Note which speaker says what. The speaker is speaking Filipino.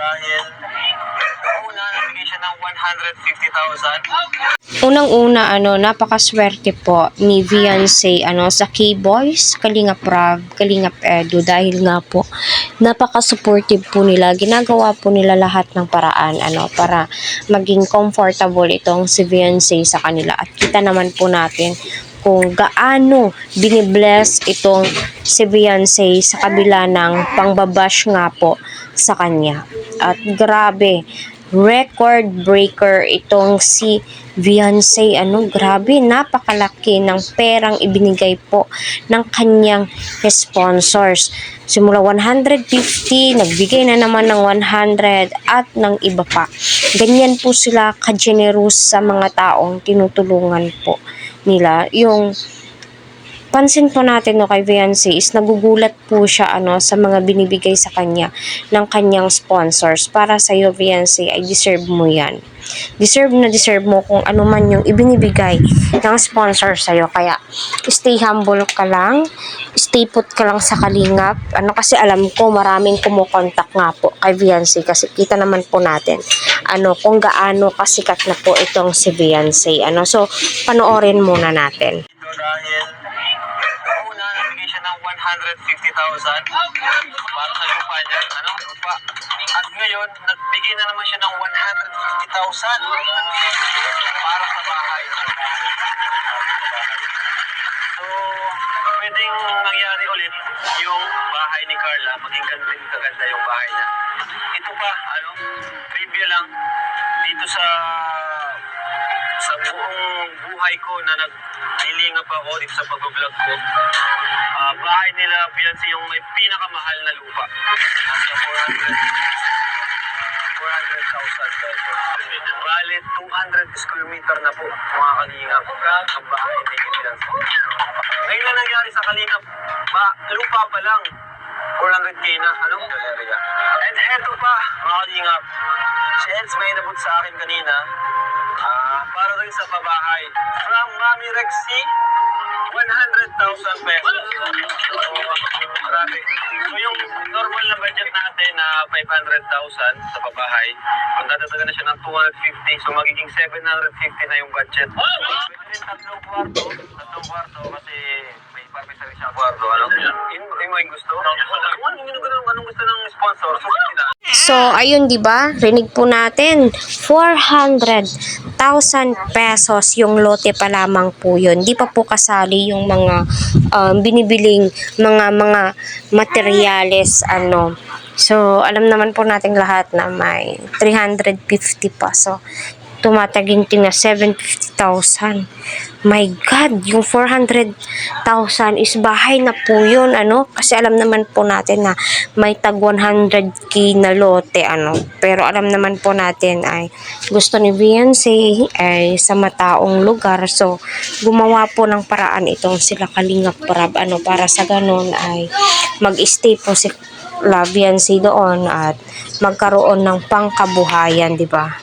Speaker 1: Dahil una, nabigay siya ng 150,000.
Speaker 2: Unang-una, napakaswerte po ni Beyonce, sa K-Boys, Kalingap Rob, Kalingap Edu, dahil nga po, napaka-supportive po nila. Ginagawa po nila lahat ng paraan, para maging comfortable itong si Beyonce sa kanila. At kita naman po natin kung gaano binibless itong si Beyonce sa kabila ng pangbabash nga po sa kanya. At grabe, record breaker itong si Beyonce, grabe, napakalaki ng perang ibinigay po ng kanyang sponsors. Simula 150, nagbigay na naman ng 100 at ng iba pa. Ganyan po sila ka-generous sa mga taong tinutulungan po nila. Yung pansin po natin kay Beyonce is nagugulat po siya sa mga binibigay sa kanya ng kanyang sponsors. Para sa iyo, Beyonce, ay deserve mo yan. Deserve na deserve mo kung ano man yung ibinibigay ng sponsor sa iyo. Kaya stay humble ka lang, stay put ka lang sa kalingap. Kasi alam ko maraming kumukontak nga po kay Beyonce, kasi kita naman po natin kung gaano kasikat na po itong si Beyonce. So panoorin muna natin.
Speaker 1: Dahil una, nabigay siya ng 150,000 para sa lupa niya. Lupa. At ngayon, nagbigay na naman siya ng 150,000 para sa bahay. So, pwedeng mangyari ulit yung bahay ni Carla, maging kaganda yung bahay niya. Ito pa, trivia lang, dito sa buong buhay ko na naglilingap ako dito sa pag-vlog ko, bahay nila Beyonce yung may pinakamahal na lupa. Nasa 400,000 pesos. Bale, 200 square meter na po mga kalingap ang bahay ni Beyonce. Ngayon na nangyari sa kalingap, lupa pa lang 400k na, area. And heto pa, mga kalingap, si Eds may inabot sa akin kanina, para rin sa pabahay. From Mami Rexy, 100,000 pesos. Grabe. So yung normal na budget natin na 500,000 sa pabahay, kung dadagdagan na siya ng 250, so magiging 750 na yung budget. Pwede rin tatlong kwarto kasi may parmesa rin siya kwarto. Yung may gusto? Anong gusto ng sponsor?
Speaker 2: So, ayun, di ba? Rinig po natin, 400,000 pesos yung lote pa lamang po yun. Di pa po kasali yung mga binibiling mga materyales, So, alam naman po natin lahat na may 350 pa. So, tumataginting na 750,000. My God, yung 400,000 is bahay na po yun, Kasi alam naman po natin na may tag 100k na lote, Pero alam naman po natin ay gusto ni Beyonce ay sa mataong lugar. So, gumawa po ng paraan itong sila Kalingap Rob, para sa ganun ay mag-stay po si Beyonce doon at magkaroon ng pangkabuhayan, di ba?